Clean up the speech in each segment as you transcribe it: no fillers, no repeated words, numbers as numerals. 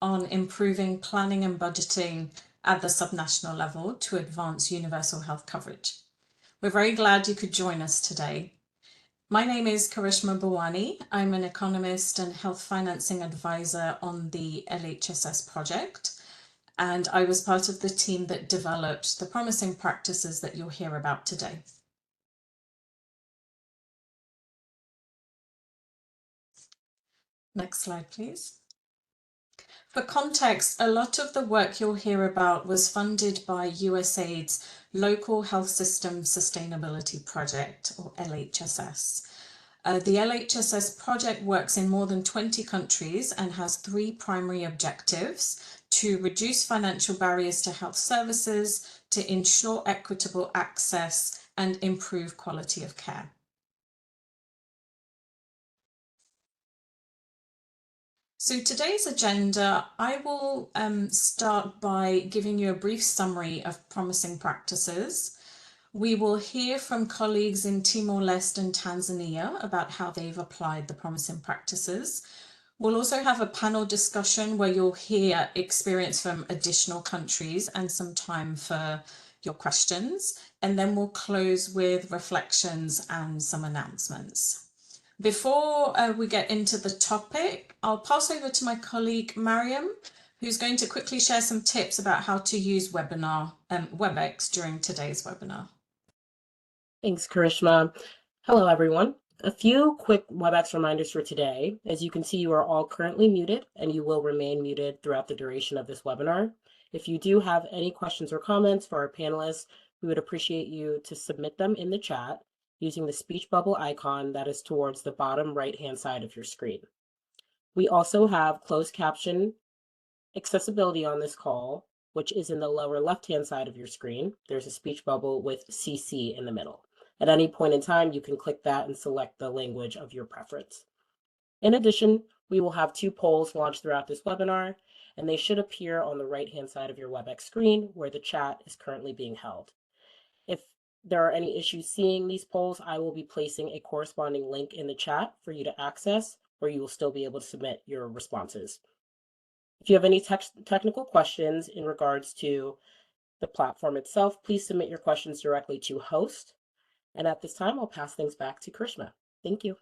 on improving planning and budgeting at the subnational level to advance universal health coverage. We're very glad you could join us today. My name is Karishma Bhawani. I'm an economist and health financing advisor on the LHSS project, and I was part of the team that developed the promising practices that you'll hear about today. Next slide, please. For context, a lot of the work you'll hear about was funded by USAID's Local Health System Sustainability Project, or LHSS. The LHSS project works in more than 20 countries and has 3 primary objectives: to reduce financial barriers to health services, to ensure equitable access, and improve quality of care. So today's agenda, I will start by giving you a brief summary of promising practices. We will hear from colleagues in Timor-Leste and Tanzania about how they've applied the promising practices. We'll also have a panel discussion where you'll hear experience from additional countries and some time for your questions. And then we'll close with reflections and some announcements. Before we get into the topic, I'll pass over to my colleague Mariam, who's going to quickly share some tips about how to use WebEx during today's webinar. Thanks, Karishma. Hello, everyone. A few quick WebEx reminders for today. As you can see, you are all currently muted and you will remain muted throughout the duration of this webinar. If you do have any questions or comments for our panelists, we would appreciate you to submit them in the chat using the speech bubble icon that is towards the bottom right-hand side of your screen. We also have closed caption accessibility on this call, which is in the lower left-hand side of your screen. There's a speech bubble with CC in the middle. At any point in time, you can click that and select the language of your preference. In addition, we will have 2 polls launched throughout this webinar, and they should appear on the right-hand side of your WebEx screen where the chat is currently being held. If there are any issues seeing these polls, I will be placing a corresponding link in the chat for you to access, where you will still be able to submit your responses. If you have any technical questions in regards to the platform itself, please submit your questions directly to host. And at this time, I'll pass things back to Karishma. Thank you.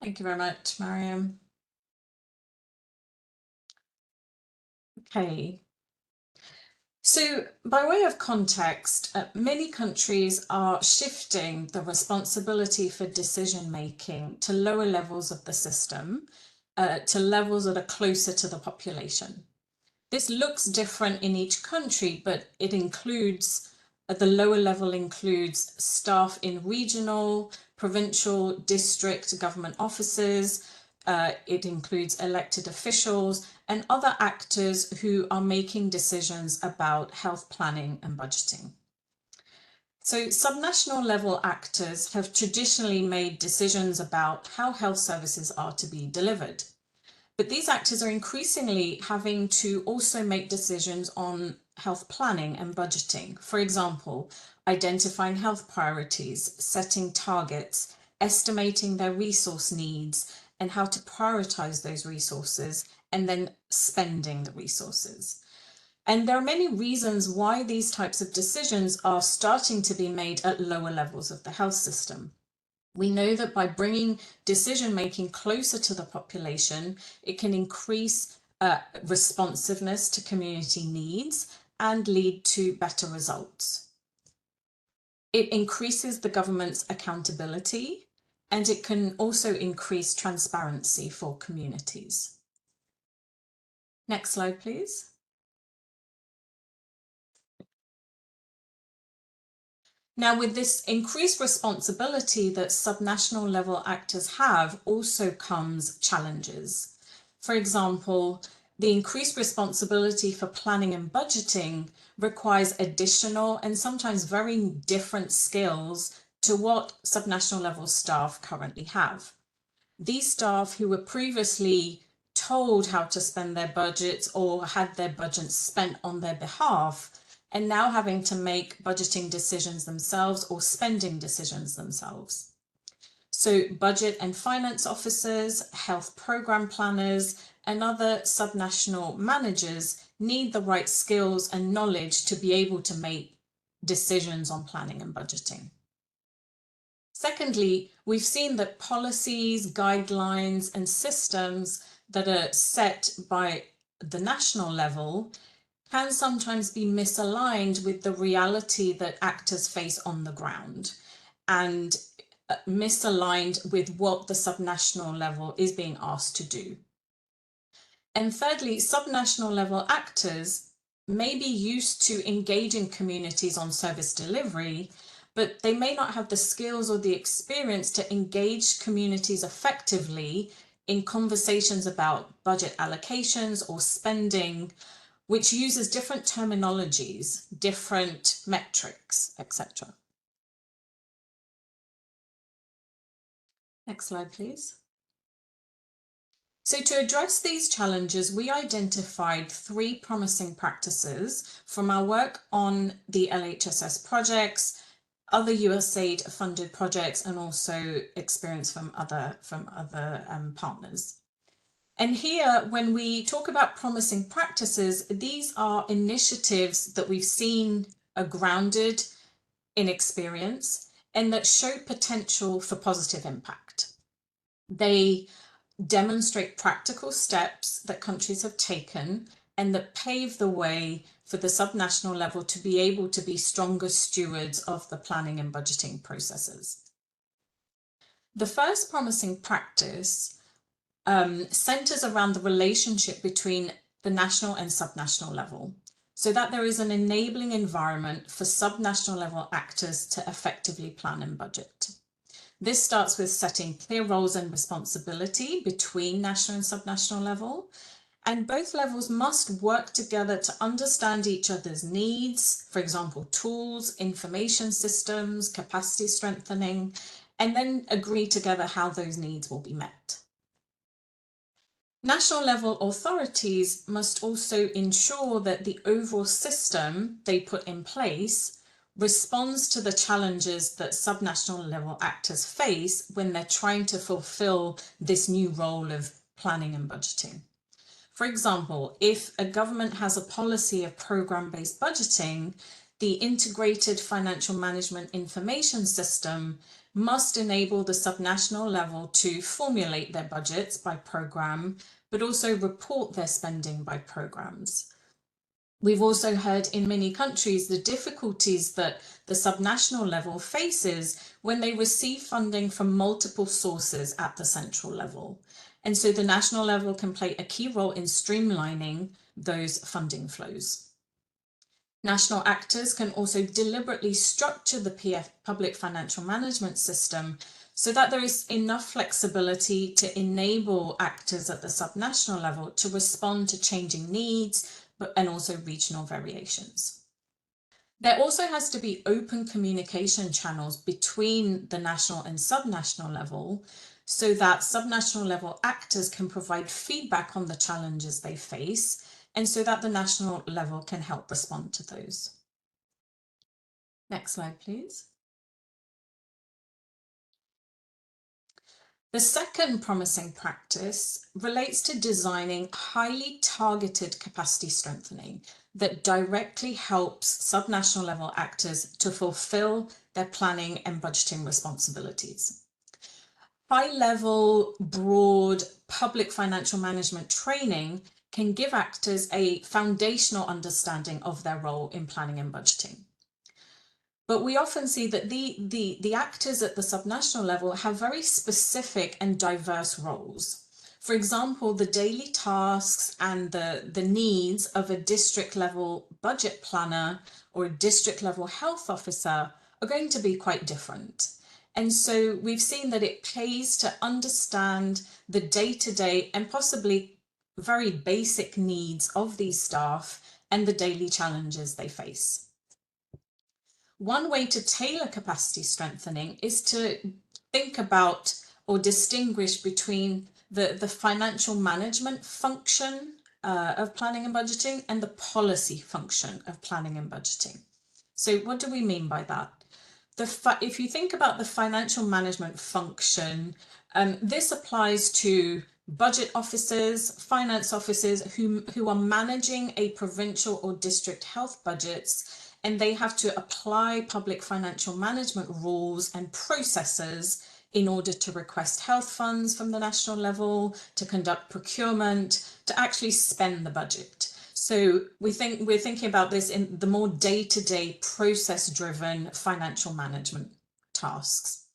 Thank you very much, Mariam. Okay. So by way of context, many countries are shifting the responsibility for decision-making to lower levels of the system, to levels that are closer to the population. This looks different in each country, but it includes, at the lower level includes staff in regional, provincial, district government offices. It includes elected officials and other actors who are making decisions about health planning and budgeting. So subnational level actors have traditionally made decisions about how health services are to be delivered. But these actors are increasingly having to also make decisions on health planning and budgeting. For example, identifying health priorities, setting targets, estimating their resource needs, and how to prioritize those resources, and then spending the resources. And there are many reasons why these types of decisions are starting to be made at lower levels of the health system. We know that by bringing decision-making closer to the population, it can increase responsiveness to community needs and lead to better results. It increases the government's accountability, and it can also increase transparency for communities. Next slide, please. Now, with this increased responsibility that subnational level actors have also comes challenges. For example, the increased responsibility for planning and budgeting requires additional and sometimes very different skills to what subnational level staff currently have. These staff who were previously told how to spend their budgets or had their budgets spent on their behalf and now having to make budgeting decisions themselves or spending decisions themselves. So budget and finance officers, health program planners, and other subnational managers need the right skills and knowledge to be able to make decisions on planning and budgeting. Secondly, we've seen that policies, guidelines, and systems that are set by the national level can sometimes be misaligned with the reality that actors face on the ground, and misaligned with what the subnational level is being asked to do. And thirdly, subnational level actors may be used to engaging communities on service delivery, but they may not have the skills or the experience to engage communities effectively in conversations about budget allocations or spending, which uses different terminologies, different metrics, etc. Next slide, please. So to address these challenges, we identified 3 promising practices from our work on the LHSS projects, other USAID funded projects, and also experience from other partners. And here, when we talk about promising practices, these are initiatives that we've seen are grounded in experience and that show potential for positive impact. They demonstrate practical steps that countries have taken and that pave the way for the subnational level to be able to be stronger stewards of the planning and budgeting processes. The first promising practice centers around the relationship between the national and subnational level, so that there is an enabling environment for subnational level actors to effectively plan and budget. This starts with setting clear roles and responsibility between national and subnational level, and both levels must work together to understand each other's needs, for example, tools, information systems, capacity strengthening, and then agree together how those needs will be met. National level authorities must also ensure that the overall system they put in place responds to the challenges that subnational level actors face when they're trying to fulfill this new role of planning and budgeting. For example, if a government has a policy of program-based budgeting, the integrated financial management information system must enable the subnational level to formulate their budgets by program, but also report their spending by programs. We've also heard in many countries the difficulties that the subnational level faces when they receive funding from multiple sources at the central level. And so the national level can play a key role in streamlining those funding flows. National actors can also deliberately structure the public financial management system so that there is enough flexibility to enable actors at the subnational level to respond to changing needs, and also regional variations. There also has to be open communication channels between the national and subnational level so that subnational level actors can provide feedback on the challenges they face, and so that the national level can help respond to those. Next slide, please. The second promising practice relates to designing highly targeted capacity strengthening that directly helps subnational level actors to fulfill their planning and budgeting responsibilities. High-level, broad public financial management training can give actors a foundational understanding of their role in planning and budgeting. But we often see that the actors at the subnational level have very specific and diverse roles. For example, the daily tasks and the needs of a district level budget planner or a district level health officer are going to be quite different. And so we've seen that it pays to understand the day-to-day and possibly very basic needs of these staff and the daily challenges they face. One way to tailor capacity strengthening is to think about or distinguish between the financial management function of planning and budgeting and the policy function of planning and budgeting. So what do we mean by that? if you think about the financial management function, this applies to budget officers, finance officers who are managing a provincial or district health budgets, and they have to apply public financial management rules and processes in order to request health funds from the national level, to conduct procurement, to actually spend the budget. So we're thinking about this in the more day-to-day process-driven financial management tasks.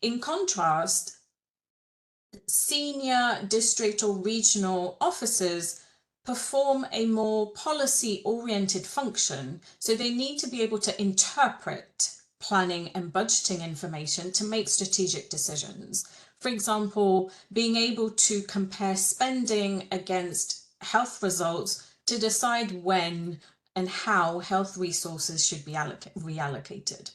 In contrast, senior district or regional officers perform a more policy-oriented function, so they need to be able to interpret planning and budgeting information to make strategic decisions. For example, being able to compare spending against health results to decide when and how health resources should be reallocated.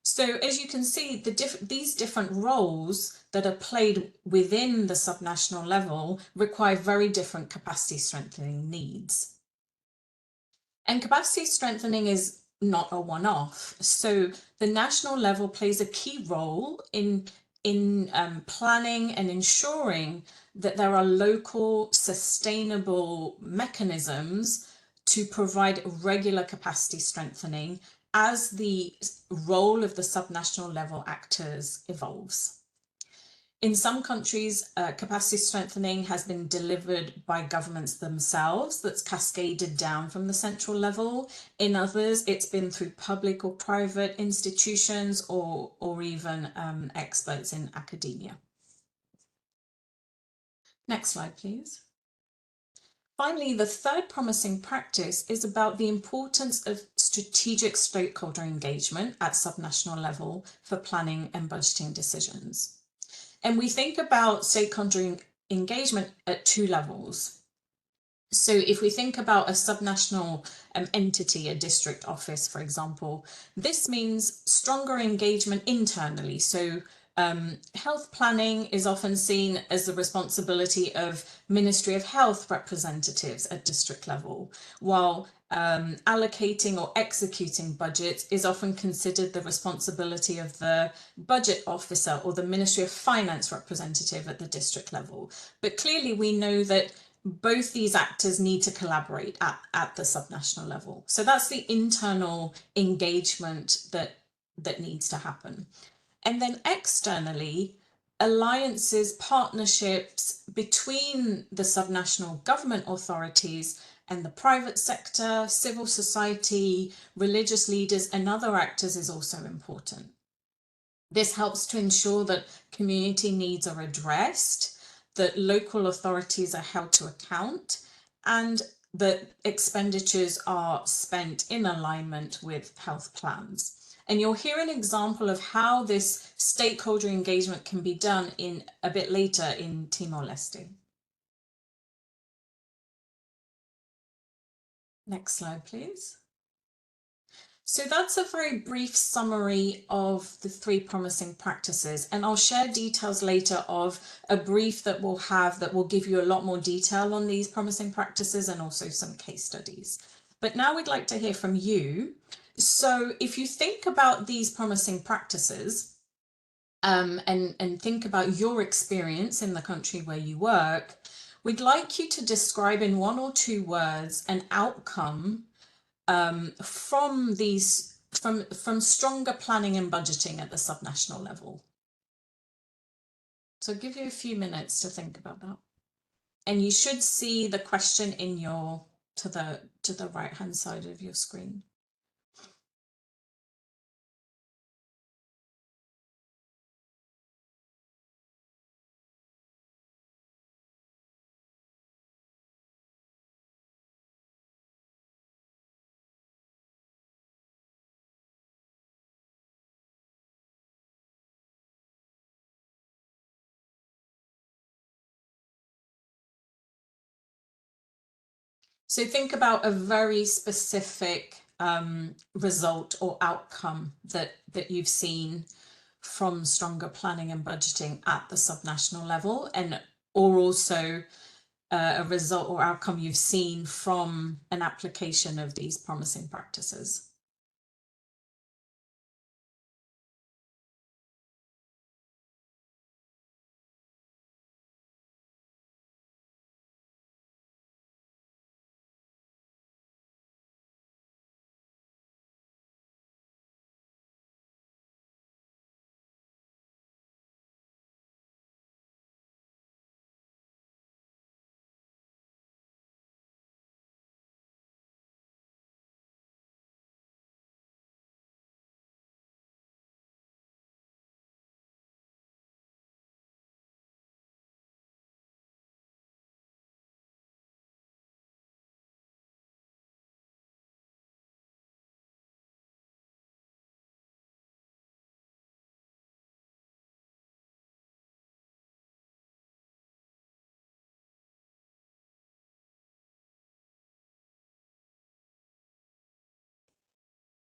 So as you can see, these different roles that are played within the subnational level require very different capacity strengthening needs. And capacity strengthening is not a one-off. So the national level plays a key role in planning and ensuring that there are local sustainable mechanisms to provide regular capacity strengthening as the role of the subnational level actors evolves. In some countries, capacity strengthening has been delivered by governments themselves, that's cascaded down from the central level. In others, it's been through public or private institutions or even experts in academia. Next slide, please. Finally, the third promising practice is about the importance of strategic stakeholder engagement at subnational level for planning and budgeting decisions. And we think about stakeholder engagement at two levels. So if we think about a subnational entity, a district office, for example, this means stronger engagement internally. So health planning is often seen as the responsibility of Ministry of Health representatives at district level, while allocating or executing budgets is often considered the responsibility of the budget officer or the Ministry of Finance representative at the district level. But clearly we know that both these actors need to collaborate at the subnational level. So that's the internal engagement that needs to happen. And then externally, alliances, partnerships between the subnational government authorities and the private sector, civil society, religious leaders and other actors is also important. This helps to ensure that community needs are addressed, that local authorities are held to account, and that expenditures are spent in alignment with health plans. And you'll hear an example of how this stakeholder engagement can be done in a bit later in Timor-Leste. Next slide, please. So that's a very brief summary of the three promising practices, and I'll share details later of a brief that we'll have that will give you a lot more detail on these promising practices and also some case studies. But now we'd like to hear from you. So if you think about these promising practices and think about your experience in the country where you work, we'd like you to describe in 1 or 2 words an outcome from stronger planning and budgeting at the subnational level. So I'll give you a few minutes to think about that. And you should see the question in your to the right hand side of your screen. So think about a very specific result or outcome that you've seen from stronger planning and budgeting at the subnational level, or also a result or outcome you've seen from an application of these promising practices.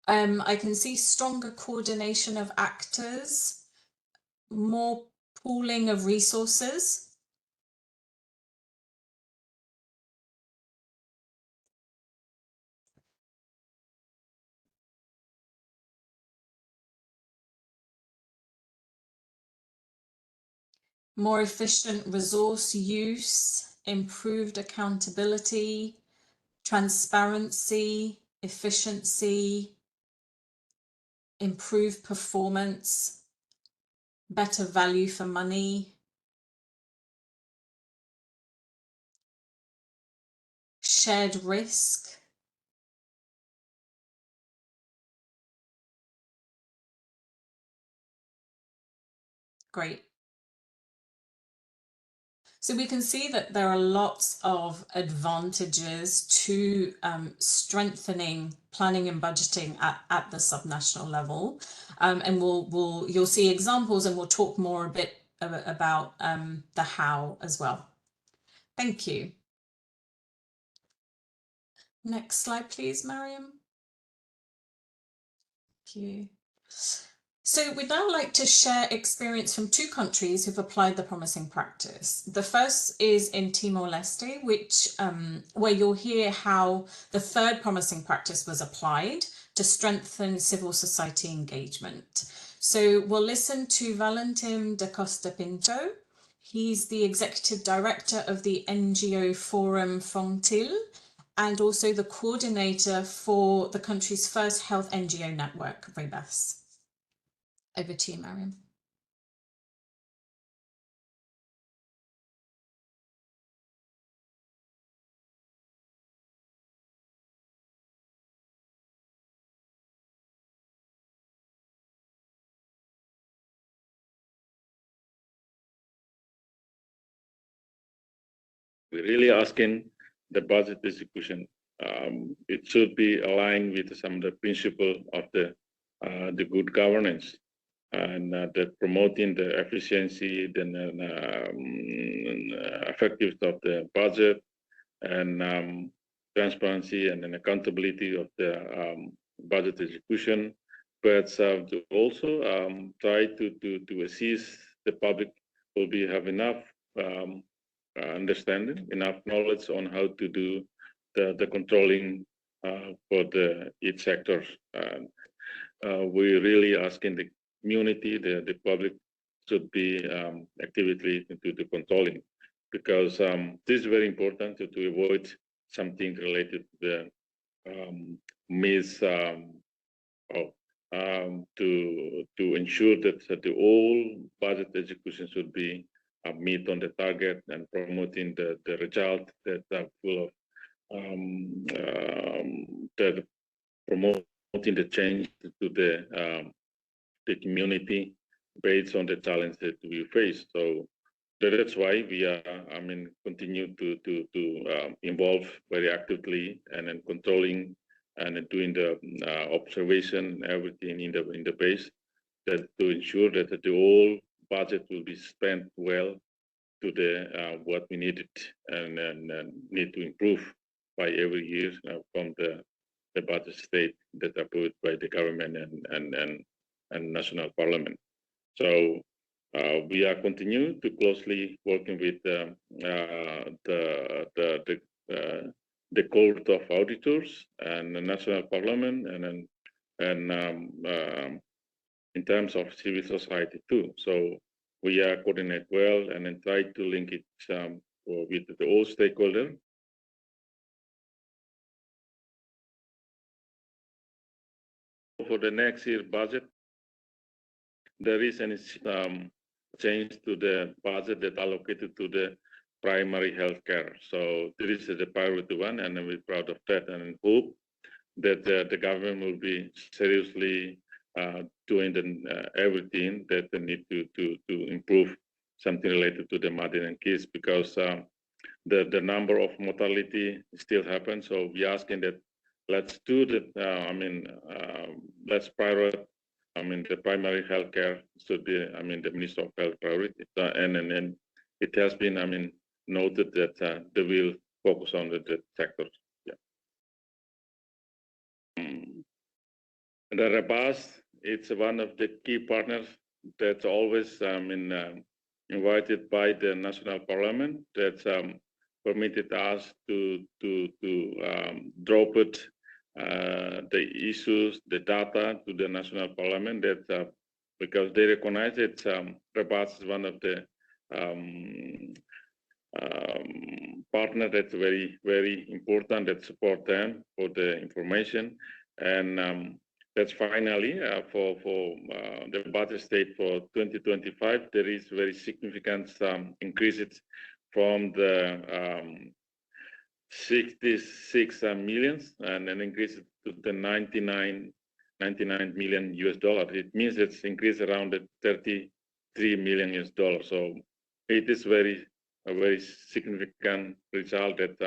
I can see stronger coordination of actors, more pooling of resources. More efficient resource use, improved accountability, transparency, efficiency, improved performance, better value for money, shared risk. Great. So we can see that there are lots of advantages to strengthening planning and budgeting at the subnational level, and you'll see examples, and we'll talk more a bit about the how as well. Thank you. Next slide, please, Mariam. Thank you. So we'd now like to share experience from two countries who've applied the promising practice. The first is in Timor-Leste, where you'll hear how the third promising practice was applied to strengthen civil society engagement. So we'll listen to Valentim da Costa Pinto. He's the executive director of the NGO Forum Fontil and also the coordinator for the country's first health NGO network, REBAS. Over to you, Mariam. We're really asking the budget execution. It should be aligned with some of the principles of the good governance and the promoting the efficiency, the effectiveness of the budget, and transparency and an accountability of the budget execution. But to also try to assist the public will be have enough understanding, enough knowledge on how to do the controlling for each sector. We're really asking the community, the public should be actively into the controlling, because this is very important to avoid something related to the to ensure that the all budget execution should be meet on the target and promoting the result that are full of promoting the change to the community based on the challenge that we face. So that's why we are, continue to involve very actively and then controlling and doing the observation, everything in the base, that to ensure that the whole budget will be spent well to the what we needed and need to improve by every year from the budget state that approved by the government and national parliament. So we are continuing to closely working with the Court of Auditors and the national parliament, and in terms of civil society too. So we are coordinate well and then try to link it with the all stakeholders. For the next year budget, there is any change to the budget that allocated to the primary health care. So this is the priority one, and we're proud of that, and hope that the government will be seriously doing everything that they need to improve something related to the mother and kids, because the number of mortality still happens. So we're asking that let's do let's prioritize. The primary health care should be, the Minister of Health priority, and it has been, noted that they will focus on the sectors. Yeah. the REBAS, it's one of the key partners that's always invited by the national parliament that permitted us to drop it, the issues, the data to the national parliament that because they recognize it, REBAS is one of the partner that's very, very important that support them for the information. And that's finally for the budget state for 2025, there is very significant increases from the 66 millions and an increase to the 99 million US dollars. It means it's increased around the 33 million US dollars. So it is a very significant result that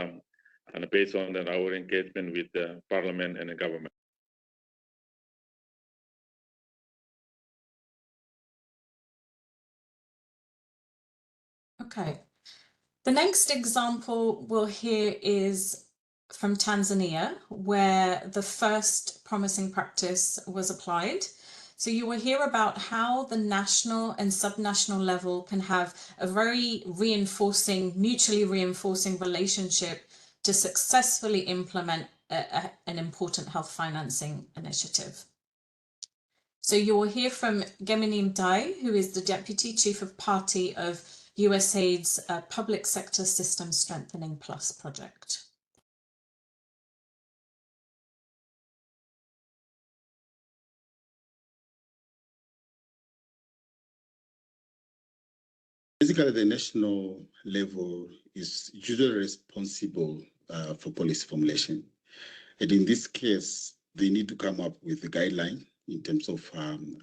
and based on our engagement with the parliament and the government. Okay. The next example we'll hear is from Tanzania, where the first promising practice was applied. So you will hear about how the national and subnational level can have a very mutually reinforcing relationship to successfully implement an important health financing initiative. So you will hear from Gemini Mdai, who is the Deputy Chief of Party of USAID's Public Sector System Strengthening Plus project. Basically, the national level is usually responsible for policy formulation. And in this case, they need to come up with a guideline in terms of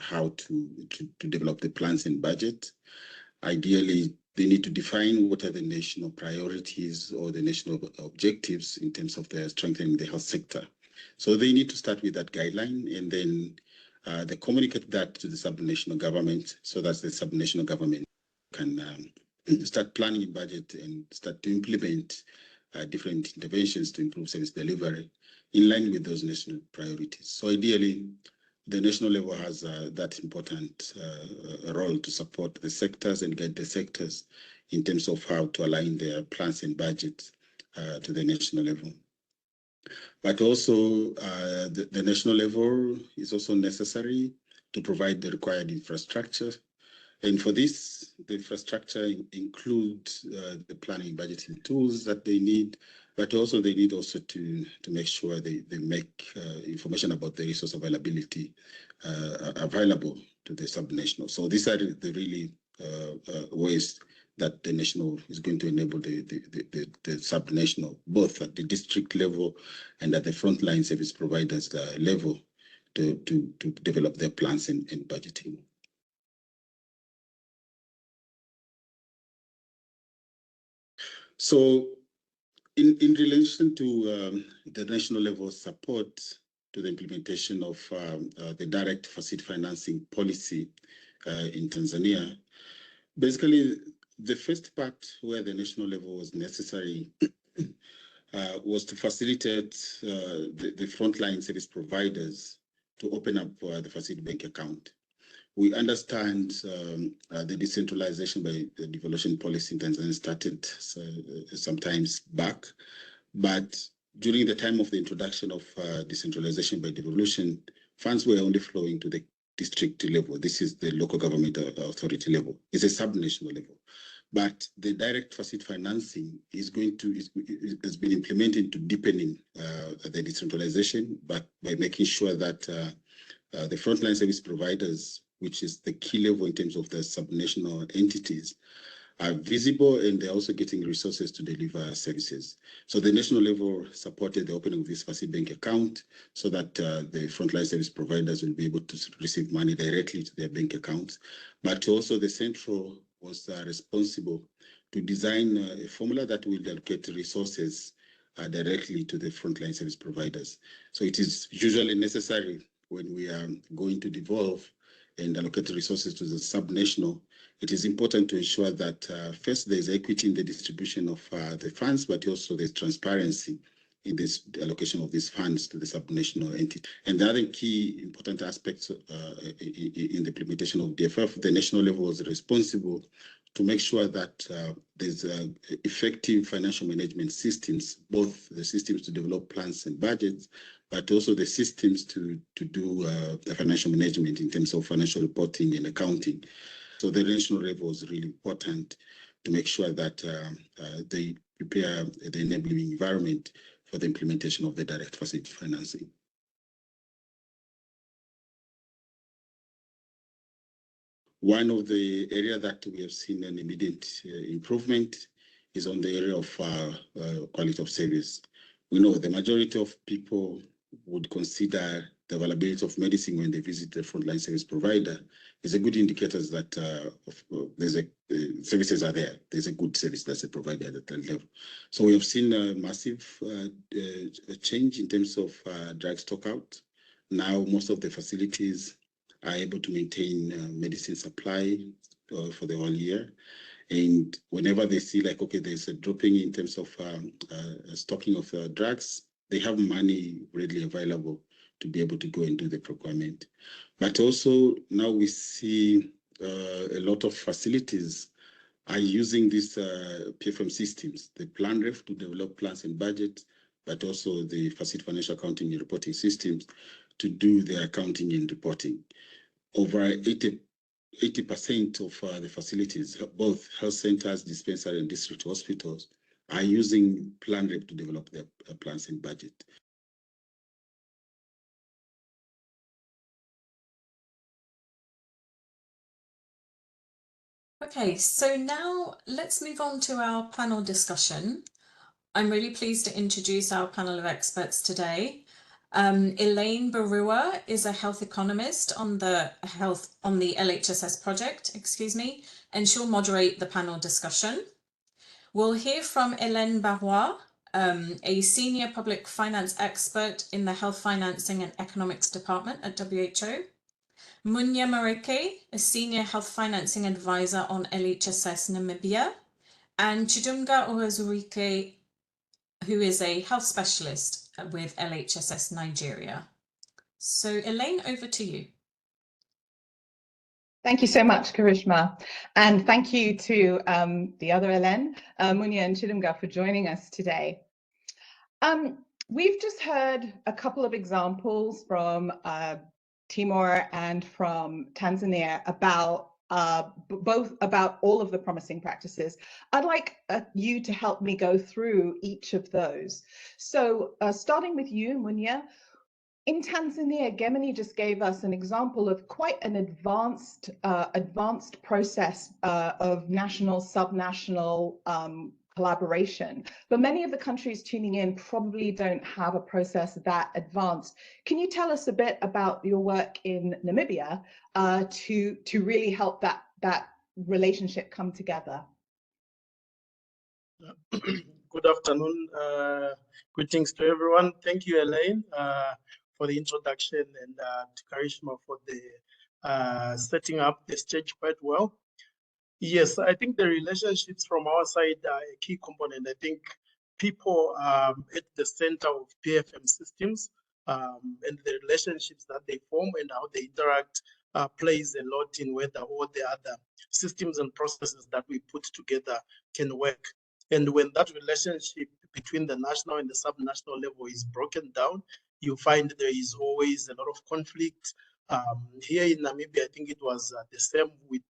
how to develop the plans and budget. Ideally, they need to define what are the national priorities or the national objectives in terms of the strengthening the health sector. So they need to start with that guideline, and then they communicate that to the subnational government so that the subnational government can start planning a budget and start to implement different interventions to improve service delivery in line with those national priorities. So ideally, the national level has that important role to support the sectors and guide the sectors in terms of how to align their plans and budgets to the national level. But also, the national level is also necessary to provide the required infrastructure. And for this, the infrastructure includes the planning budgeting tools that they need, but also they need also to make sure they make information about the resource availability available to the subnational. So these are the really ways that the national is going to enable the subnational, both at the district level and at the frontline service providers level to develop their plans and budgeting. So in relation to the national level support to the implementation of the direct facility financing policy in Tanzania, basically the first part where the national level was necessary was to facilitate the frontline service providers to open up the facility bank account. We understand the decentralization by the devolution policy in Tanzania started sometimes back, but during the time of the introduction of decentralization by devolution, funds were only flowing to the district level. This is the local government authority level. It's a subnational level. But the direct facility financing has been implemented to deepening the decentralization, but by making sure that the frontline service providers, which is the key level in terms of the subnational entities, are visible, and they're also getting resources to deliver services. So the national level supported the opening of this facility bank account so that the frontline service providers will be able to receive money directly to their bank accounts. But also the central was responsible to design a formula that will allocate resources directly to the frontline service providers. So it is usually necessary when we are going to devolve and allocate resources to the subnational, it is important to ensure that first there's equity in the distribution of the funds, but also there's transparency in this allocation of these funds to the subnational entity. And the other key important aspects in the implementation of DFF, the national level is responsible to make sure that there's effective financial management systems, both the systems to develop plans and budgets, but also the systems to do the financial management in terms of financial reporting and accounting. So the national level is really important to make sure that they prepare the enabling environment for the implementation of the direct facility financing. One of the areas that we have seen an immediate improvement is on the area of quality of service. We know the majority of people would consider the availability of medicine when they visit the frontline service provider is a good indicator that services are there. There's a good service that's provided at that level. So we have seen a massive change in terms of drug stock out. Now most of the facilities are able to maintain medicine supply for the whole year. And whenever they see like, okay, there's a dropping in terms of stocking of drugs, they have money readily available to be able to go and do the procurement. But also now we see a lot of facilities are using these PFM systems, the plan ref to develop plans and budgets, but also the facility financial accounting and reporting systems to do the accounting and reporting. Over 80% of the facilities, both health centers, dispensary and district hospitals, are using plan rep to develop their plans and budget. Okay, so now let's move on to our panel discussion. I'm really pleased to introduce our panel of experts today. Elaine Barua is a health economist on the LHSS project, and she'll moderate the panel discussion. We'll hear from Hélène Barua, a senior public finance expert in the Health Financing and Economics Department at WHO. Munya Mareke, a senior health financing advisor on LHSS Namibia, and Chidunga Ohazurike, who is a health specialist with LHSS Nigeria. So Elaine, over to you. Thank you so much, Karishma. And thank you to the other Ellen, Munya and Chidunga, for joining us today. We've just heard a couple of examples from Timor and from Tanzania about both about all of the promising practices. I'd like you to help me go through each of those. So starting with you, Munya, in Tanzania, Gemini just gave us an example of quite an advanced process of national, subnational collaboration. But many of the countries tuning in probably don't have a process that advanced. Can you tell us a bit about your work in Namibia to really help that relationship come together? Good afternoon. Greetings to everyone. Thank you, Elaine, for the introduction, and to Karishma for the setting up the stage quite well. Yes, I think the relationships from our side are a key component. I think people at the center of PFM systems and the relationships that they form and how they interact plays a lot in whether all the other systems and processes that we put together can work. And when that relationship between the national and the subnational level is broken down, you find there is always a lot of conflict. Here in Namibia, I think it was the same with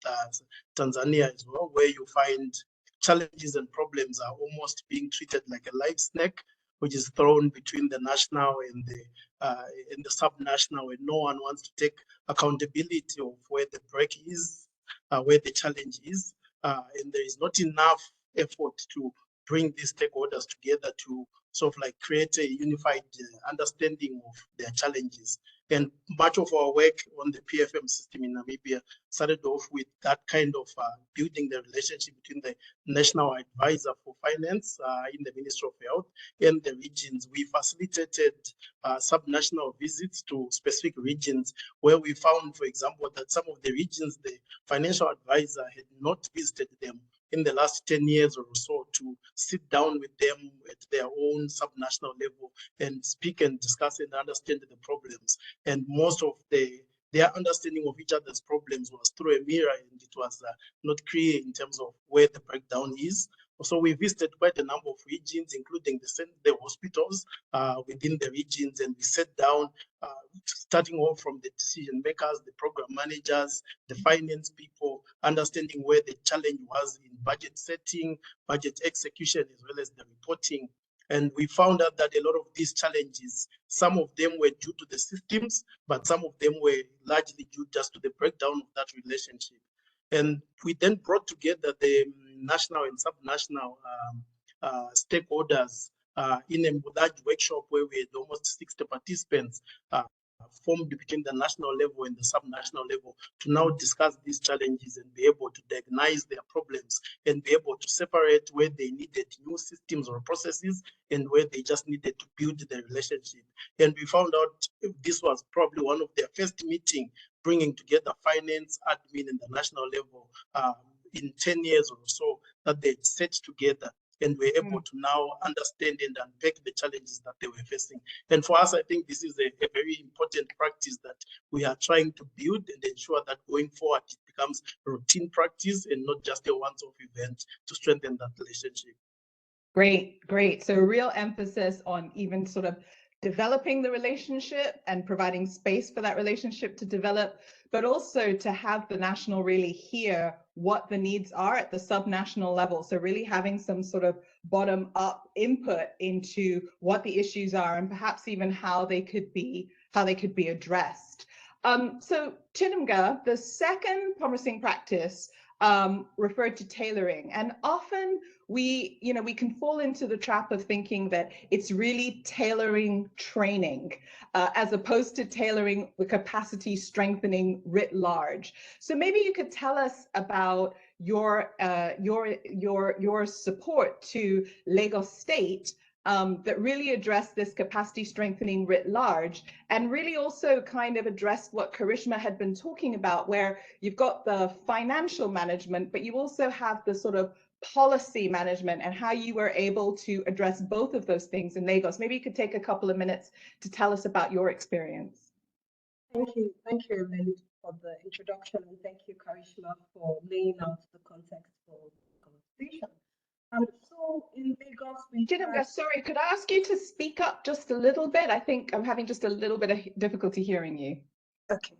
Tanzania as well, where you find challenges and problems are almost being treated like a live snake, which is thrown between the national and the subnational, and no one wants to take accountability of where the break is, where the challenge is, and there is not enough effort to bring these stakeholders together to sort of like create a unified understanding of their challenges. And much of our work on the PFM system in Namibia started off with that kind of building the relationship between the National Advisor for Finance in the Ministry of Health and the regions. We facilitated subnational visits to specific regions where we found, for example, that some of the regions, the financial advisor had not visited them in the last 10 years or so to sit down with them at their own subnational level and speak and discuss and understand the problems. And most of their understanding of each other's problems was through a mirror, and it was not clear in terms of where the breakdown is. So we visited quite a number of regions, including the hospitals within the regions, and we sat down, starting off from the decision makers, the program managers, the finance people, understanding where the challenge was in budget setting, budget execution, as well as the reporting. And we found out that a lot of these challenges, some of them were due to the systems, but some of them were largely due just to the breakdown of that relationship. And we then brought together the national and subnational stakeholders in a large workshop where we had almost 60 participants formed between the national level and the subnational level to now discuss these challenges and be able to diagnose their problems and be able to separate where they needed new systems or processes and where they just needed to build the relationship. And we found out this was probably one of their first meeting bringing together finance, admin, and the national level in 10 years or so that they set together, and we're able to now understand and unpack the challenges that they were facing. And for us, I think this is a very important practice that we are trying to build and ensure that going forward it becomes routine practice and not just a once-off event to strengthen that relationship. Great, great. So a real emphasis on even sort of developing the relationship and providing space for that relationship to develop, but also to have the national really hear what the needs are at the subnational level. So really having some sort of bottom-up input into what the issues are and perhaps even how they could be addressed. So Chidimga, the second promising practice referred to tailoring, and often we can fall into the trap of thinking that it's really tailoring training as opposed to tailoring the capacity strengthening writ large. So maybe you could tell us about your support to Lagos State that really addressed this capacity strengthening writ large, and really also kind of addressed what Karishma had been talking about, where you've got the financial management, but you also have the sort of policy management and how you were able to address both of those things in Lagos. Maybe you could take a couple of minutes to tell us about your experience. Thank you, Elaine, for the introduction, and thank you, Karishma, for laying out the context for the conversation. So in Lagos, Chidimga, sorry, could I ask you to speak up just a little bit? I think I'm having just a little bit of difficulty hearing you. Okay.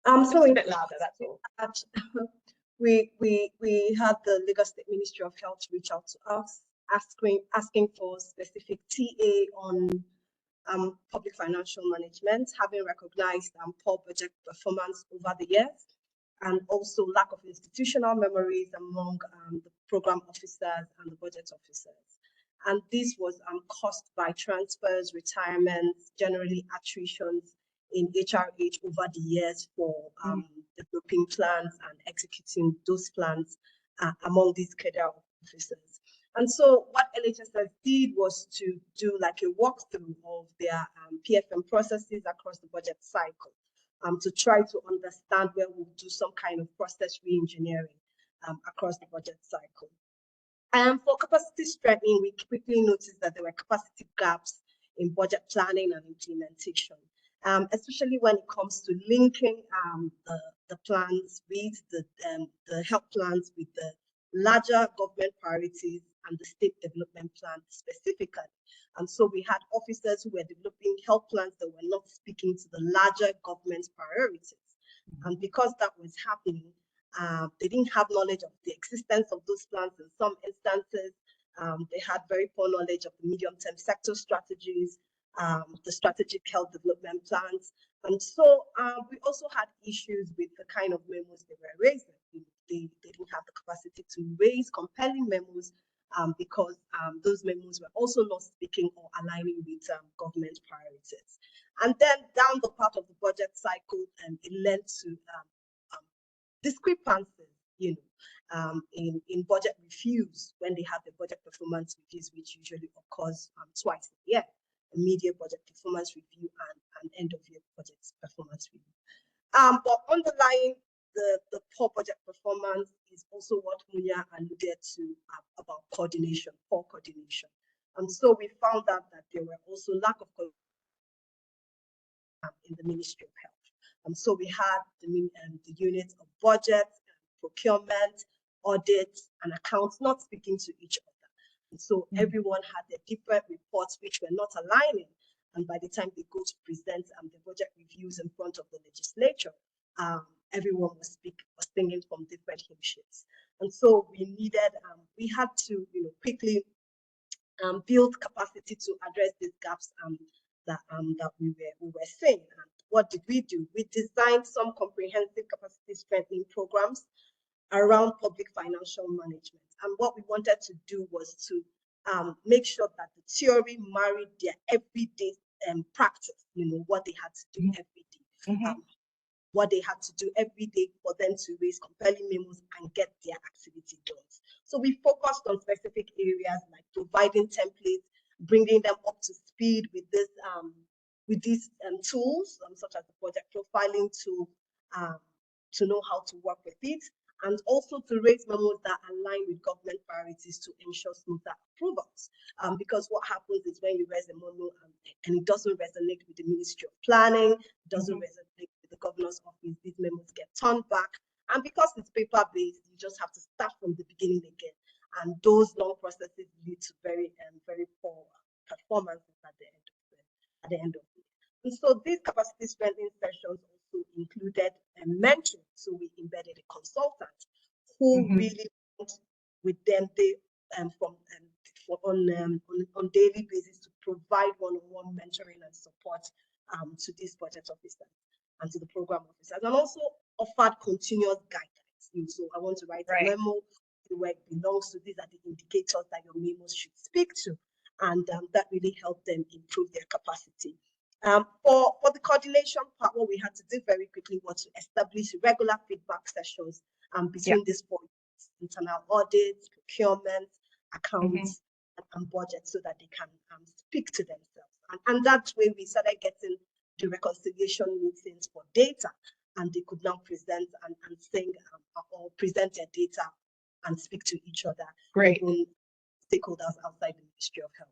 So a bit louder, that's all. We had the Lagos State Ministry of Health reach out to us, asking for specific TA on public financial management, having recognized poor budget performance over the years, and also lack of institutional memories among the program officers and the budget officers. And this was caused by transfers, retirements, generally attritions in HRH over the years for developing plans and executing those plans among these cadre officers. And so what LHSS did was to do like a walkthrough of their PFM processes across the budget cycle to try to understand where we'll do some kind of process re-engineering across the budget cycle. And for capacity strengthening, we quickly noticed that there were capacity gaps in budget planning and implementation, especially when it comes to linking the plans with the health plans with the larger government priorities and the state development plan specifically. And so we had officers who were developing health plans that were not speaking to the larger government priorities. And because that was happening, they didn't have knowledge of the existence of those plans in some instances. They had very poor knowledge of the medium-term sector strategies, the strategic health development plans. And so we also had issues with the kind of memos they were raising. They didn't have the capacity to raise compelling memos because those memos were also not speaking or aligning with government priorities. And then down the path of the budget cycle, it led to discrepancies, in budget reviews when they have the budget performance reviews, which usually occurs twice a year, a mid-year budget performance review and an end-of-year budget performance review. But underlying the poor budget performance is also what Munya alluded to about coordination, poor coordination. And so we found out that there were also lack of coordination in the Ministry of Health. And so we had the units of budget, procurement, audit, and accounts not speaking to each other. And so everyone had their different reports which were not aligning. And by the time they go to present the budget reviews in front of the legislature, everyone was singing from different hymn sheets. And so we needed, we had to quickly build capacity to address these gaps that we were seeing. And what did we do? We designed some comprehensive capacity strengthening programs around public financial management. And what we wanted to do was to make sure that the theory married their everyday practice, what they had to do every day. What they had to do every day for them to raise compelling memos and get their activity done. So we focused on specific areas like providing templates, bringing them up to speed with these tools, such as the project profiling tool, to know how to work with it, and also to raise memos that align with government priorities to ensure smoother approvals. Because what happens is when you raise a memo and it doesn't resonate with the Ministry of Planning, it doesn't resonate with the Governor's Office, these memos get turned back. And because it's paper-based, you just have to start from the beginning again. And those long processes lead to very poor performances at the end of it. And so these capacity strengthening sessions also included mentoring. So we embedded a consultant who really went with them on daily basis to provide one-on-one mentoring and support to these budget officers and to the program officers, and also offered continuous guidelines. So I want to write a memo where it belongs to. These are the indicators that your memos should speak to, and that really helped them improve their capacity. For the coordination part, what we had to do very quickly was to establish regular feedback sessions between these four units: internal audits, procurement, accounts, and budget, so that they can speak to themselves. And that way we started getting the reconciliation meetings for data, and they could now present and sing or present their data and speak to each other. Great. Even stakeholders outside the Ministry of Health.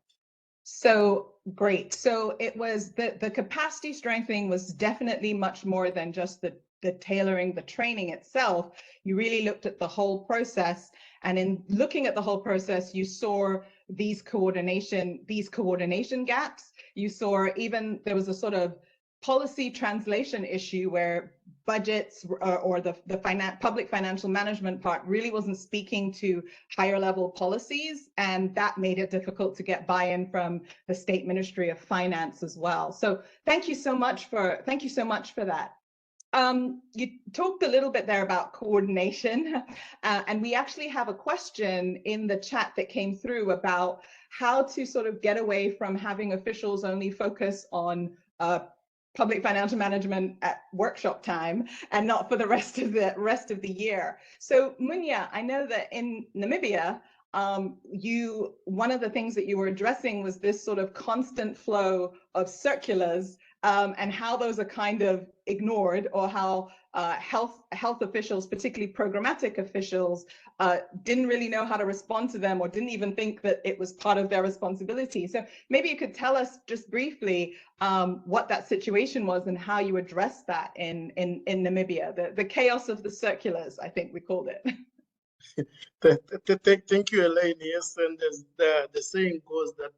So great. So it was the capacity strengthening was definitely much more than just the tailoring, the training itself. You really looked at the whole process, and in looking at the whole process, you saw these coordination gaps. You saw even there was a sort of policy translation issue where budgets or the public financial management part really wasn't speaking to higher level policies, and that made it difficult to get buy-in from the State Ministry of Finance as well. So thank you so much for that. You talked a little bit there about coordination, and we actually have a question in the chat that came through about how to sort of get away from having officials only focus on public financial management at workshop time and not for the rest of the year. So Munya, I know that in Namibia, one of the things that you were addressing was this sort of constant flow of circulars and how those are kind of ignored, or how health officials, particularly programmatic officials, didn't really know how to respond to them, or didn't even think that it was part of their responsibility. So maybe you could tell us just briefly what that situation was and how you addressed that in Namibia, the chaos of the circulars, I think we called it. Thank you, Elaine. Yes, and the saying goes that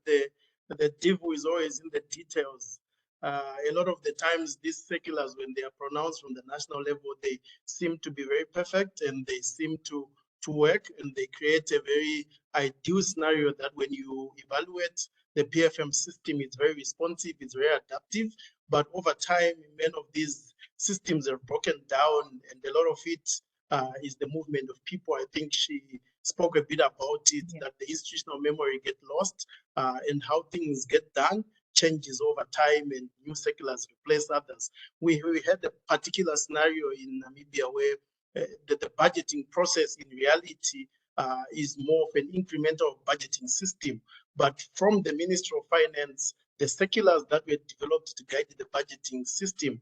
the devil is always in the details. A lot of the times, these circulars, when they are pronounced from the national level, they seem to be very perfect, and they seem to work, and they create a very ideal scenario that when you evaluate the PFM system, it's very responsive, it's very adaptive. But over time, many of these systems are broken down, and a lot of it is the movement of people. I think she spoke a bit about it, that the institutional memory get lost, and how things get done changes over time, and new circulars replace others. We had a particular scenario in Namibia where the budgeting process in reality is more of an incremental budgeting system. But from the Ministry of Finance, the circulars that were developed to guide the budgeting system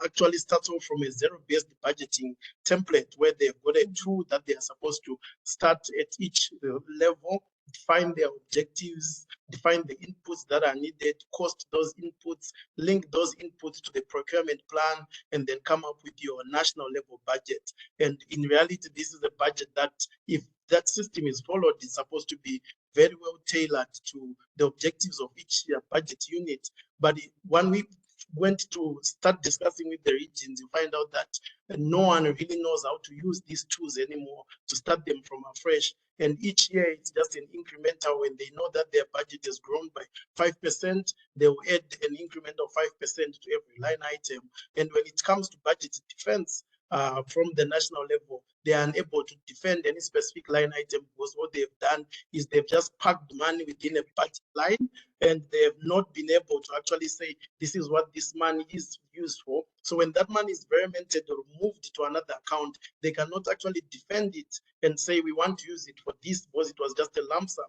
actually starts off from a zero-based budgeting template where they've got a tool that they are supposed to start at each level, define their objectives, define the inputs that are needed, cost those inputs, link those inputs to the procurement plan, and then come up with your national level budget. And in reality, this is a budget that, if that system is followed, is supposed to be very well tailored to the objectives of each budget unit. But when we went to start discussing with the regions, you find out that no one really knows how to use these tools anymore to start them from afresh. And each year it's just an incremental. When they know that their budget has grown by 5%, they will add an increment of 5% to every line item. And when it comes to budget defense, from the national level, they are unable to defend any specific line item because what they've done is they've just packed money within a budget line, and they have not been able to actually say this is what this money is used for. So when that money is varimented or moved to another account, they cannot actually defend it and say we want to use it for this because it was just a lump sum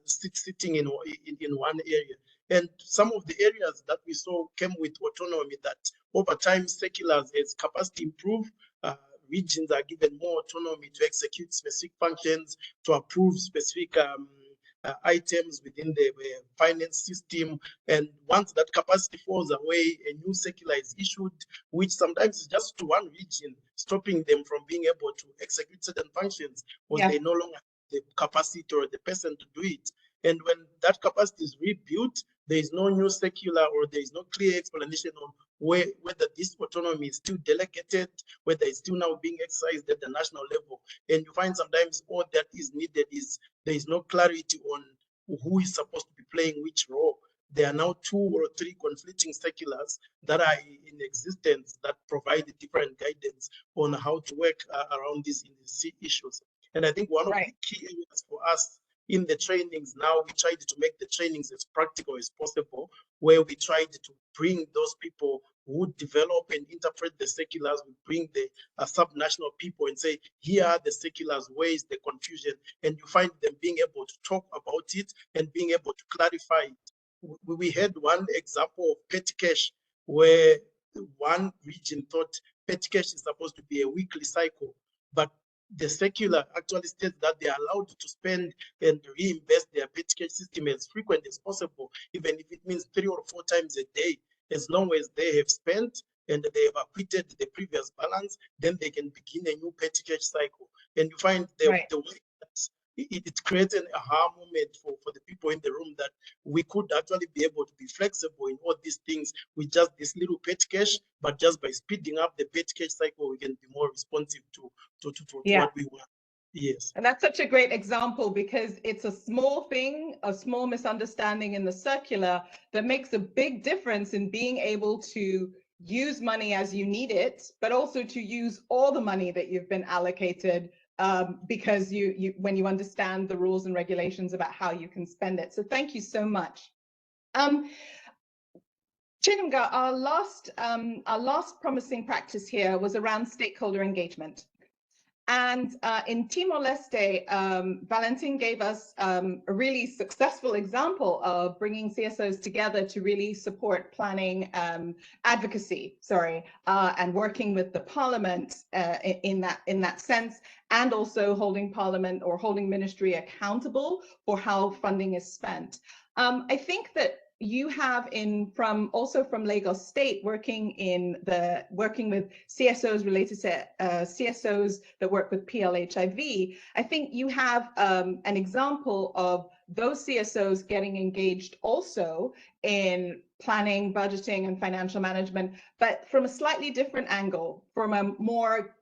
sitting in one area. And some of the areas that we saw came with autonomy that over time, seculars, as capacity improve, regions are given more autonomy to execute specific functions, to approve specific items within the finance system. And once that capacity falls away, a new secular is issued, which sometimes is just to one region, stopping them from being able to execute certain functions because they no longer have the capacity or the person to do it. And when that capacity is rebuilt, there is no new secular, or there is no clear explanation on whether this autonomy is still delegated, whether it's still now being exercised at the national level. And you find sometimes all that is needed is there is no clarity on who is supposed to be playing which role. There are now 2 or 3 conflicting seculars that are in existence that provide different guidance on how to work around these issues. And I think one of the key areas for us in the trainings now, we tried to make the trainings as practical as possible, where we tried to bring those people who develop and interpret the seculars, we bring the subnational people and say, here are the seculars, where is the confusion? And you find them being able to talk about it and being able to clarify it. We had one example of petty cash, where one region thought petty cash is supposed to be a weekly cycle, but the secular actually states that they are allowed to spend and reinvest their petty cash system as frequent as possible, even if it means 3 or 4 times a day, as long as they have spent and they have acquitted the previous balance, then they can begin a new petty cash cycle. And you find the way that it creates an aha moment for the people in the room that we could actually be able to be flexible in all these things with just this little petty cash, but just by speeding up the petty cash cycle, we can be more responsive to what we want. Yes. And that's such a great example, because it's a small thing, a small misunderstanding in the circular that makes a big difference in being able to use money as you need it, but also to use all the money that you've been allocated, because when you understand the rules and regulations about how you can spend it. So thank you so much. Chidimga, our last promising practice here was around stakeholder engagement. And in Timor-Leste, Valentin gave us a really successful example of bringing CSOs together to really support planning advocacy, and working with the parliament in that sense, and also holding parliament or holding ministry accountable for how funding is spent. I think that you have also from Lagos State working with CSOs related to CSOs that work with PLHIV. I think you have an example of those CSOs getting engaged also in planning, budgeting, and financial management, but from a slightly different angle, from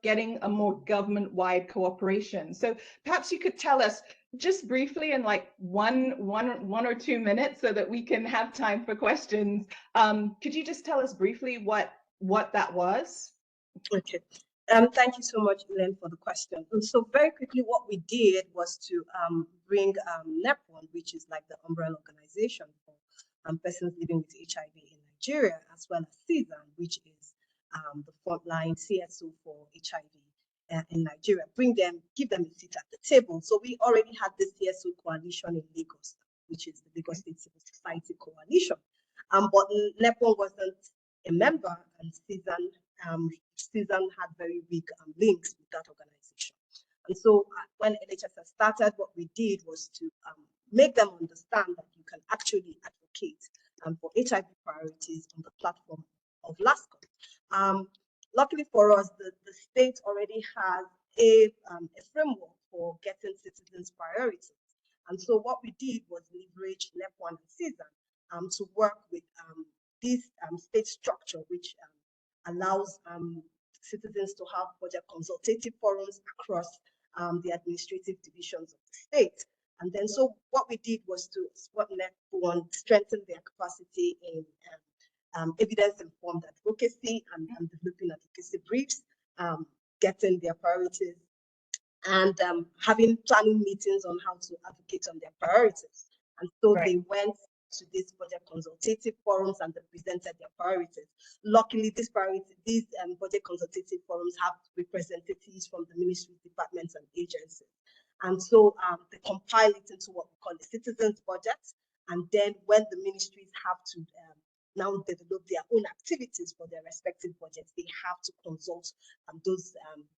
getting a more government-wide cooperation. So perhaps you could tell us just briefly in like one or 2 minutes so that we can have time for questions. Could you just tell us briefly what that was? Okay. Thank you so much, Elaine, for the question. And so very quickly, what we did was to bring NEPON, which is like the umbrella organization for persons living with HIV in Nigeria, as well as CSAN, which is the frontline CSO for HIV in Nigeria. Give them a seat at the table. So we already had the CSO coalition in Lagos, which is the Lagos State Civil Society Coalition. But NEPON wasn't a member, and CISAN had very weak links with that organization. And so when LHSS started, what we did was to make them understand that you can actually advocate for HIV priorities on the platform of LASCOM. Luckily for us, the state already has a framework for getting citizens' priorities. And so what we did was leverage NEP1 and CISAN to work with this state structure, which allows citizens to have budget consultative forums across the administrative divisions of the state. And then so what we did was to support NEP1, strengthen their capacity in evidence-informed advocacy and developing advocacy briefs, getting their priorities, and having planning meetings on how to advocate on their priorities. And so they went to these budget consultative forums and they presented their priorities. Luckily, these budget consultative forums have representatives from the ministries, departments, and agencies. And so they compile it into what we call the citizens' budget. And then when the ministries have to now develop their own activities for their respective budgets, they have to consult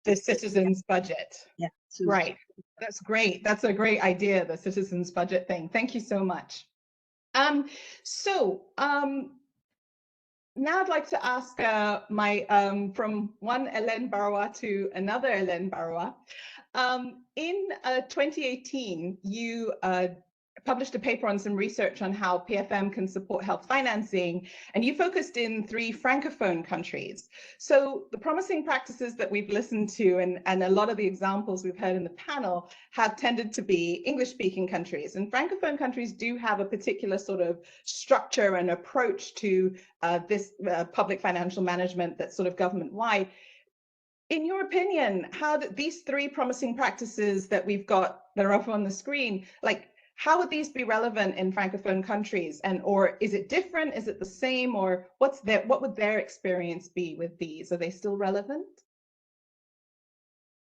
the citizens' budget. Yeah. Right. That's great. That's a great idea, the citizens' budget thing. Thank you so much. Now I'd like to ask from one Hélène Baroua to another Hélène Baroua. In 2018, you published a paper on some research on how PFM can support health financing, and you focused in 3 Francophone countries. So the promising practices that we've listened to and a lot of the examples we've heard in the panel have tended to be English-speaking countries, and Francophone countries do have a particular sort of structure and approach to this public financial management that's sort of government-wide. In your opinion, how do these 3 promising practices that we've got that are up on the screen, like, how would these be relevant in Francophone countries? And or is it different? Is it the same? Or what would their experience be with these? Are they still relevant?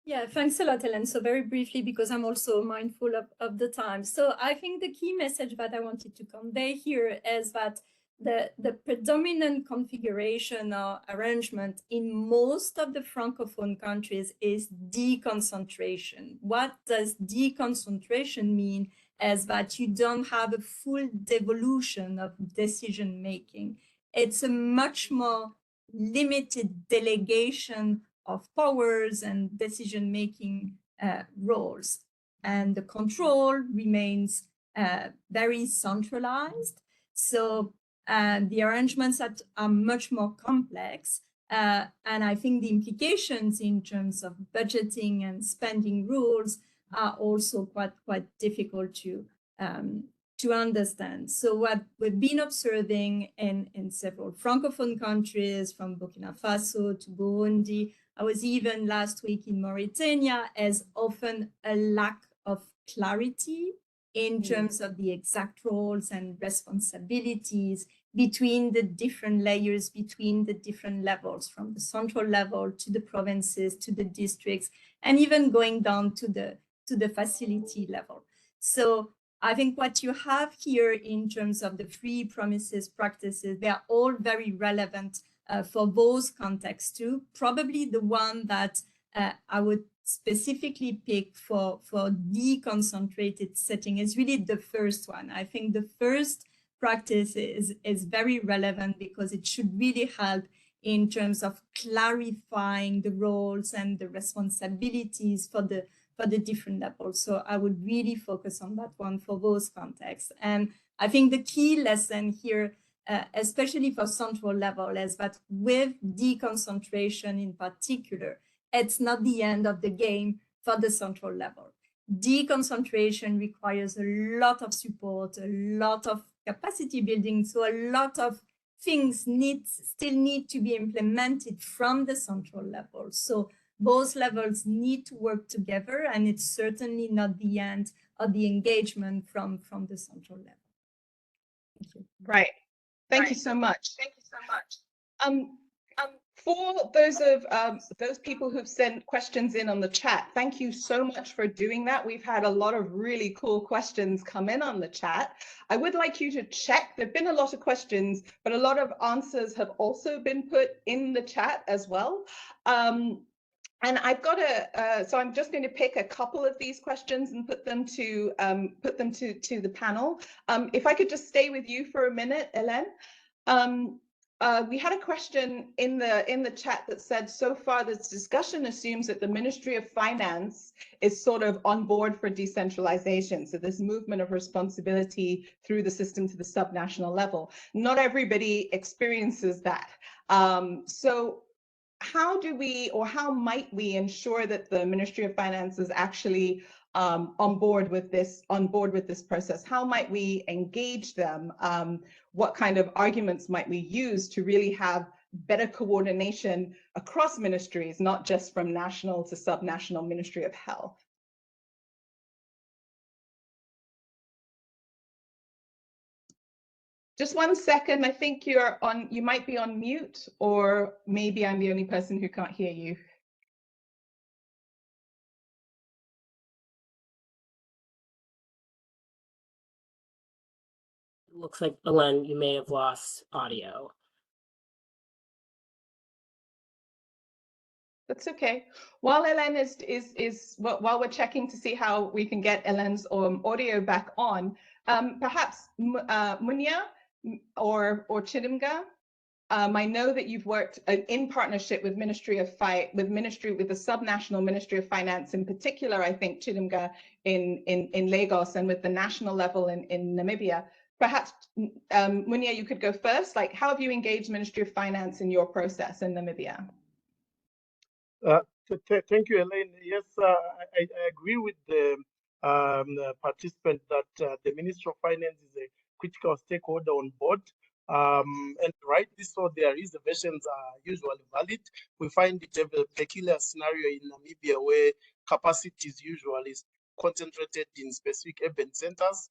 Yeah, thanks a lot, Hélène. So very briefly, because I'm also mindful of the time. So I think the key message that I wanted to convey here is that the predominant configuration or arrangement in most of the Francophone countries is deconcentration. What does deconcentration mean? Is that you don't have a full devolution of decision making. It's a much more limited delegation of powers and decision making roles. And the control remains very centralized. So the arrangements are much more complex. And I think the implications in terms of budgeting and spending rules are also quite difficult to understand. So what we've been observing in several Francophone countries, from Burkina Faso to Burundi, I was even last week in Mauritania, as often a lack of clarity in terms of the exact roles and responsibilities between the different layers, between the different levels, from the central level to the provinces, to the districts, and even going down to the facility level. So I think what you have here in terms of the 3 promises practices, they are all very relevant for those contexts too. Probably the one that I would specifically pick for deconcentrated setting is really the first one. I think the first practice is very relevant because it should really help in terms of clarifying the roles and the responsibilities for the different levels. So I would really focus on that one for those contexts. And I think the key lesson here, especially for central level, is that with deconcentration in particular, it's not the end of the game for the central level. Deconcentration requires a lot of support, a lot of capacity building. So a lot of things still need to be implemented from the central level. So both levels need to work together, and it's certainly not the end of the engagement from the central level. Thank you. Right. Thank you so much. Thank you so much. For those people who've sent questions in on the chat, thank you so much for doing that. We've had a lot of really cool questions come in on the chat. I would like you to check. There've been a lot of questions, but a lot of answers have also been put in the chat as well. And I've got so I'm just going to pick a couple of these questions and put them to the panel. If I could just stay with you for a minute, Hélène. We had a question in the chat that said, so far this discussion assumes that the Ministry of Finance is sort of on board for decentralization. So this movement of responsibility through the system to the subnational level. Not everybody experiences that. So how do we, or how might we ensure that the Ministry of Finance is actually on board with this process? How might we engage them? What kind of arguments might we use to really have better coordination across ministries, not just from national to subnational Ministry of Health? Just 1 second. I think you might be on mute, or maybe I'm the only person who can't hear you. Looks like, Hélène, you may have lost audio. That's okay. While Hélène while we're checking to see how we can get Hélène's audio back on, perhaps Munya or Chidimga, I know that you've worked in partnership with with the subnational Ministry of Finance, in particular, I think Chidimga in Lagos, and with the national level in Namibia. Perhaps Munya, you could go first. Like, how have you engaged Ministry of Finance in your process in Namibia? Thank you, Elaine. Yes, I agree with the participant that the Ministry of Finance is a critical stakeholder on board. And rightly so, their reservations are usually valid. We find it a peculiar scenario in Namibia where capacity is usually concentrated in specific urban centers.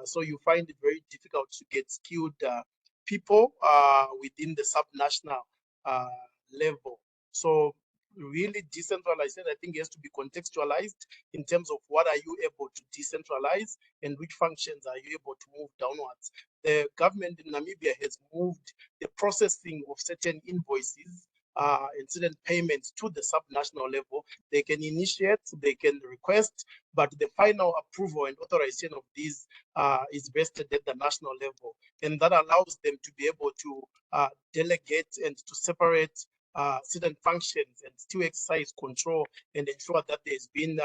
So you find it very difficult to get skilled people within the subnational level. So really decentralized, I think, has to be contextualized in terms of what are you able to decentralize and which functions are you able to move downwards. The government in Namibia has moved the processing of certain invoices and certain payments to the subnational level. They can initiate, they can request, but the final approval and authorization of these is vested at the national level. And that allows them to be able to delegate and to separate certain functions and still exercise control and ensure that there's been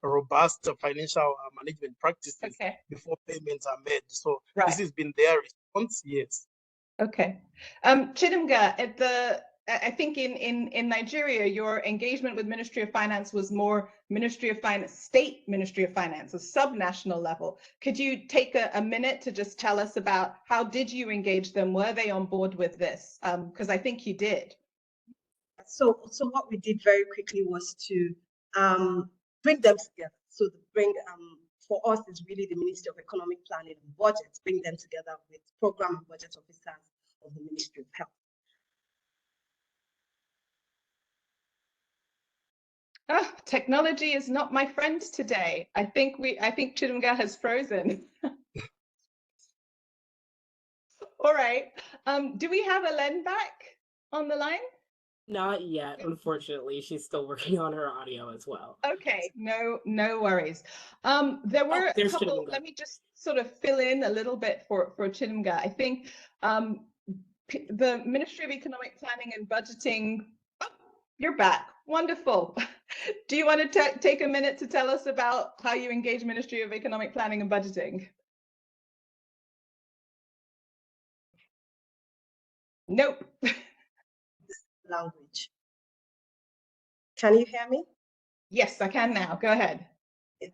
robust financial management practices before payments are made. So this has been their response, yes. Okay. Chidimga, I think in Nigeria, your engagement with Ministry of Finance was more Ministry of Finance, State Ministry of Finance, a subnational level. Could you take a minute to just tell us about how did you engage them? Were they on board with this? Because I think you did. So what we did very quickly was to bring them together. So for us, it's really the Ministry of Economic Planning and Budget, bring them together with program and budget officers of the Ministry of Health. Technology is not my friend today. I think Chidimga has frozen. All right. Do we have Hélène back on the line? Not yet, unfortunately. She's still working on her audio as well. Okay, no worries. There were a couple. Let me just sort of fill in a little bit for Chidimga. I think the Ministry of Economic Planning and Budgeting. Oh, you're back. Wonderful. Do you want to take a minute to tell us about how you engage Ministry of Economic Planning and Budgeting? Nope. Language. Can you hear me? Yes, I can now. Go ahead.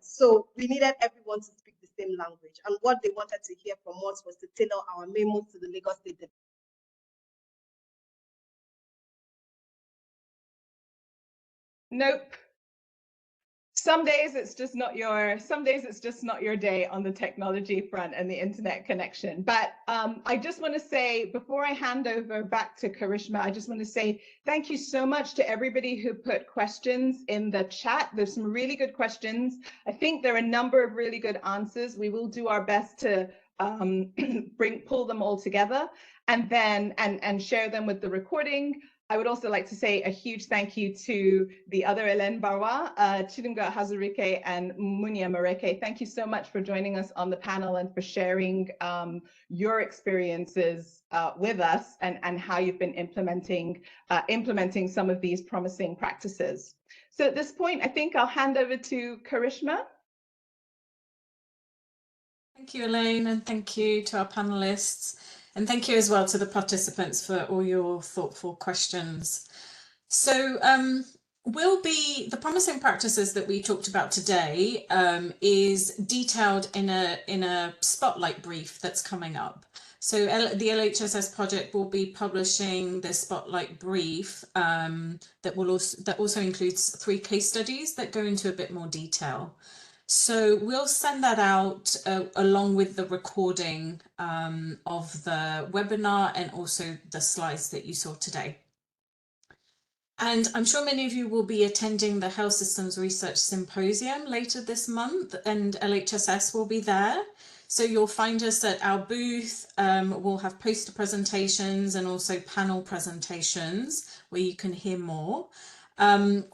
So we needed everyone to speak the same language. And what they wanted to hear from us was to tailor our memos to the Lagos State. Nope. some days it's just not your day on the technology front and the internet connection. But I just want to say, before I hand over back to Karishma, I just want to say thank you so much to everybody who put questions in the chat. There's some really good questions. I think there are a number of really good answers. We will do our best to pull them all together and then and share them with the recording. I would also like to say a huge thank you to the other Hélène Barwa, Chidimga Hazurike and Munia Mareke. Thank you so much for joining us on the panel and for sharing your experiences with us and how you've been implementing some of these promising practices. So at this point, I think I'll hand over to Karishma. Thank you, Elaine, and thank you to our panelists. And thank you as well to the participants for all your thoughtful questions. So the promising practices that we talked about today is detailed in a spotlight brief that's coming up. So the LHSS project will be publishing the spotlight brief that also includes 3 case studies that go into a bit more detail. So we'll send that out along with the recording of the webinar and also the slides that you saw today. And I'm sure many of you will be attending the Health Systems Research Symposium later this month, and LHSS will be there. So you'll find us at our booth. We'll have poster presentations and also panel presentations where you can hear more.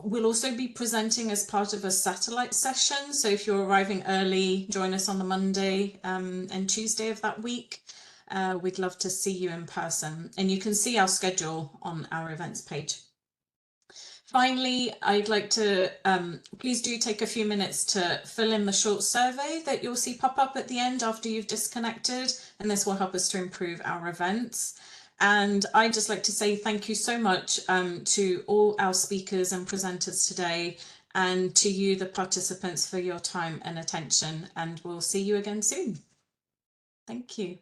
We'll also be presenting as part of a satellite session. So if you're arriving early, join us on the Monday and Tuesday of that week. We'd love to see you in person. And you can see our schedule on our events page. Finally, I'd like to please do take a few minutes to fill in the short survey that you'll see pop up at the end after you've disconnected, and this will help us to improve our events. And I'd just like to say thank you so much to all our speakers and presenters today, and to you, the participants, for your time and attention, and we'll see you again soon. Thank you.